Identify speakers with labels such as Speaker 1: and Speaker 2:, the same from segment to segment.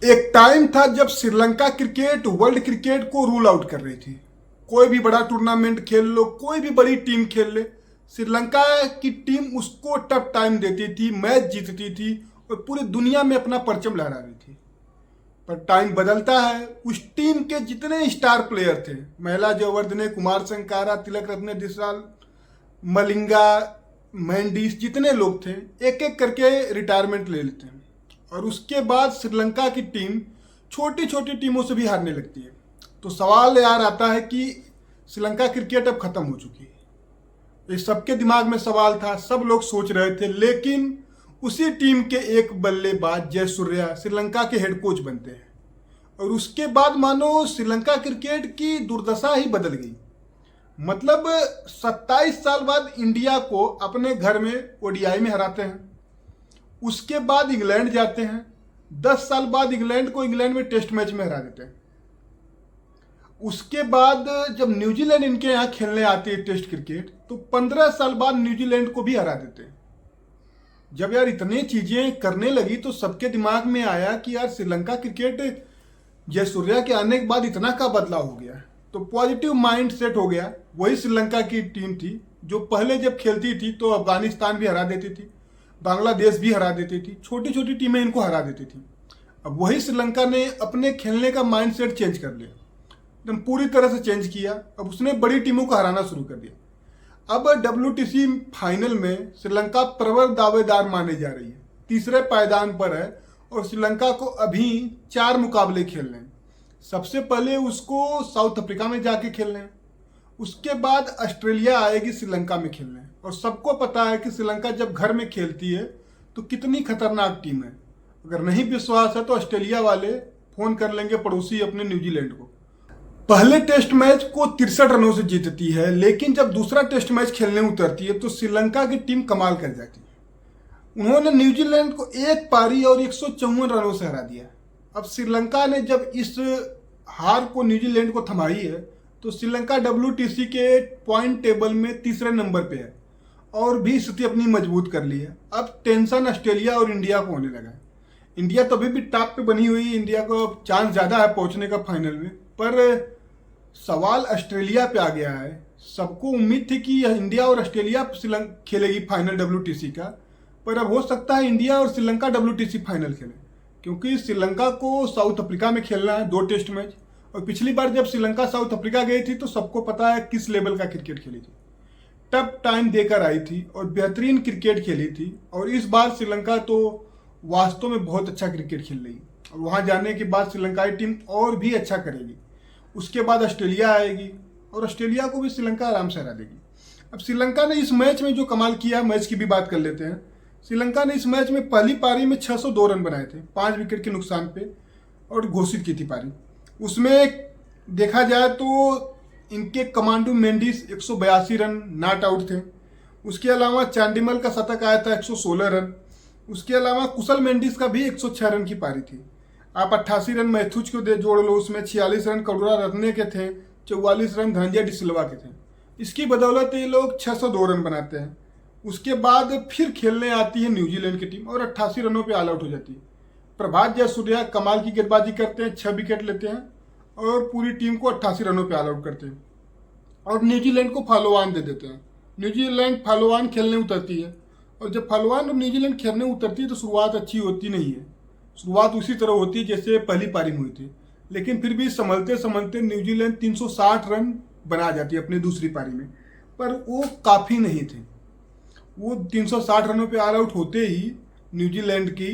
Speaker 1: एक टाइम था जब श्रीलंका क्रिकेट वर्ल्ड क्रिकेट को रूल आउट कर रही थी। कोई भी बड़ा टूर्नामेंट खेल लो, कोई भी बड़ी टीम खेल ले, श्रीलंका की टीम उसको टफ टाइम देती थी, मैच जीतती थी और पूरी दुनिया में अपना परचम लहरा रही थी। पर टाइम बदलता है। उस टीम के जितने स्टार प्लेयर थे, महिला जयवर्धने, कुमार संगाकारा, तिलक रत्ने डिसाल, मलिंगा, मैंडीज, जितने लोग थे एक एक करके रिटायरमेंट ले लेते हैं। और उसके बाद श्रीलंका की टीम छोटी छोटी टीमों से भी हारने लगती है। तो सवाल यार आता है कि श्रीलंका क्रिकेट अब खत्म हो चुकी है। ये सबके दिमाग में सवाल था, सब लोग सोच रहे थे। लेकिन उसी टीम के एक बल्लेबाज जयसूर्या श्रीलंका के हेड कोच बनते हैं और उसके बाद मानो श्रीलंका क्रिकेट की दुर्दशा ही बदल गई। मतलब 27 साल बाद इंडिया को अपने घर में ओडीआई में हराते हैं, उसके बाद इंग्लैंड जाते हैं, 10 साल बाद इंग्लैंड को इंग्लैंड में टेस्ट मैच में हरा देते हैं। उसके बाद जब न्यूजीलैंड इनके यहाँ खेलने आती है टेस्ट क्रिकेट, तो 15 साल बाद न्यूजीलैंड को भी हरा देते हैं। जब यार इतनी चीजें करने लगी तो सबके दिमाग में आया कि यार श्रीलंका क्रिकेट जयसूर्या के आने के बाद इतना का बदलाव हो गया। तो पॉजिटिव माइंड सेट हो गया। वही श्रीलंका की टीम थी जो पहले जब खेलती थी तो अफगानिस्तान भी हरा देती थी, बांग्लादेश भी हरा देती थी, छोटी छोटी टीमें इनको हरा देती थी। अब वही श्रीलंका ने अपने खेलने का माइंडसेट चेंज कर लिया, एकदम पूरी तरह से चेंज किया। अब उसने बड़ी टीमों को हराना शुरू कर दिया। अब WTC फाइनल में श्रीलंका प्रबल दावेदार माने जा रही है, तीसरे पायदान पर है और श्रीलंका को अभी 4 मुकाबले खेलने हैं। सबसे पहले उसको साउथ अफ्रीका में जाके खेलने हैं, उसके बाद ऑस्ट्रेलिया आएगी श्रीलंका में खेलने। और सबको पता है कि श्रीलंका जब घर में खेलती है तो कितनी खतरनाक टीम है। अगर नहीं विश्वास है तो ऑस्ट्रेलिया वाले फोन कर लेंगे पड़ोसी अपने न्यूजीलैंड को। पहले टेस्ट मैच को 63 रनों से जीतती है, लेकिन जब दूसरा टेस्ट मैच खेलने उतरती है तो श्रीलंका की टीम कमाल कर जाती है। उन्होंने न्यूजीलैंड को एक पारी और 154 रनों से हरा दिया। अब श्रीलंका ने जब इस हार को न्यूजीलैंड को थमाई है तो श्रीलंका WTC के पॉइंट टेबल में तीसरे नंबर पे है और भी स्थिति अपनी मजबूत कर ली है। अब टेंशन ऑस्ट्रेलिया और इंडिया को होने लगा है। इंडिया तो अभी भी टॉप पे बनी हुई है, इंडिया को चांस ज़्यादा है पहुंचने का फाइनल में, पर सवाल ऑस्ट्रेलिया पे आ गया है। सबको उम्मीद थी कि इंडिया और ऑस्ट्रेलिया खेलेगी फाइनल WTC का, पर अब हो सकता है इंडिया और श्रीलंका WTC फाइनल खेले, क्योंकि श्रीलंका को साउथ अफ्रीका में खेलना है 2 टेस्ट मैच। और पिछली बार जब श्रीलंका साउथ अफ्रीका गई थी तो सबको पता है किस लेवल का क्रिकेट खेली थी, टफ टाइम देकर आई थी और बेहतरीन क्रिकेट खेली थी। और इस बार श्रीलंका तो वास्तव में बहुत अच्छा क्रिकेट खेल रही है और वहां जाने के बाद श्रीलंकाई टीम और भी अच्छा करेगी। उसके बाद ऑस्ट्रेलिया आएगी और ऑस्ट्रेलिया को भी श्रीलंका आराम से हरा देगी। अब श्रीलंका ने इस मैच में जो कमाल किया, मैच की भी बात कर लेते हैं। श्रीलंका ने इस मैच में पहली पारी में 602 रन बनाए थे 5 विकेट के नुकसान पे और घोषित की थी पारी। उसमें देखा जाए तो इनके commando Mendis 182 run not out थे। उसके अलावा चांडिमल का शतक आया था 116 रन। उसके अलावा कुशल मेंडिस का भी 106 रन की पारी थी। आप 88 रन मैथ्यूज को दे जोड़ लो, उसमें 46 रन करुणा रत्ने के थे, 44 रन धनंजय डिसिल्वा के थे। इसकी बदौलत ये लोग 602 रन बनाते हैं। उसके बाद फिर खेलने आती है न्यूजीलैंड की टीम और 88 रनों पे ऑल आउट हो जाती है। प्रभात जयसूर्या कमाल की गेंदबाजी करते हैं, 6 विकेट लेते हैं और पूरी टीम को 88 रनों पे ऑल आउट करते हैं और न्यूजीलैंड को फॉलोऑन दे देते हैं। न्यूजीलैंड फॉलोऑन खेलने उतरती है और जब फॉलोऑन और न्यूजीलैंड खेलने उतरती है तो शुरुआत अच्छी होती नहीं है। शुरुआत उसी तरह होती है जैसे पहली पारी में हुई थी, लेकिन फिर भी संभलते संभलते न्यूजीलैंड 360 रन बना जाती है अपनी दूसरी पारी में, पर वो काफ़ी नहीं थे। वो 360 रनों पे ऑल आउट होते ही न्यूजीलैंड की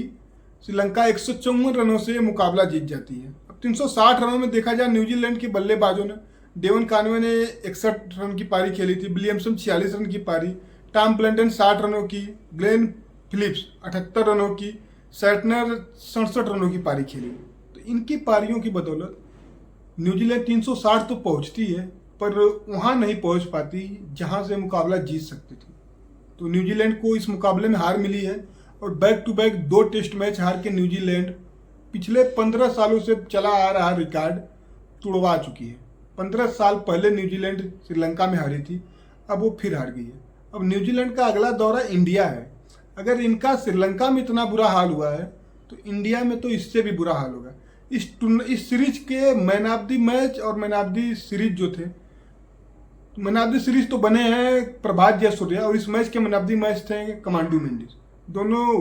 Speaker 1: श्रीलंका 154 रनों से मुकाबला जीत जाती है। अब 360 रनों में देखा जाए न्यूजीलैंड के बल्लेबाजों ने, डेवन कानवे ने 61 रन की पारी खेली थी, विलियमसन 46 रन की पारी, टॉम ब्लैंडन 60 रनों की, ग्लेन फिलिप्स 78 रनों की, सैटनर 67 रनों की पारी खेली। तो इनकी पारियों की बदौलत न्यूजीलैंड 360 तो पहुंचती है, पर वहां नहीं पहुंच पाती जहां से मुकाबला जीत सकती थी। तो न्यूजीलैंड को इस मुकाबले में हार मिली है और back to back 2 test match हार के न्यूजीलैंड पिछले 15 सालों से चला आ रहा रिकॉर्ड तुड़वा चुकी है। 15 साल पहले न्यूजीलैंड श्रीलंका में हारी थी, अब वो फिर हार गई है। अब न्यूजीलैंड का अगला दौरा इंडिया है। अगर इनका श्रीलंका में इतना बुरा हाल हुआ है तो इंडिया में तो इससे भी बुरा हाल होगा। इस सीरीज के मैन ऑफ द मैच और मैन ऑफ द सीरीज जो थे, मैन ऑफ द सीरीज तो बने हैं प्रभात जयसूर्या और इस मैच के मैन ऑफ द मैच थे कमांडो मेंडिस। दोनों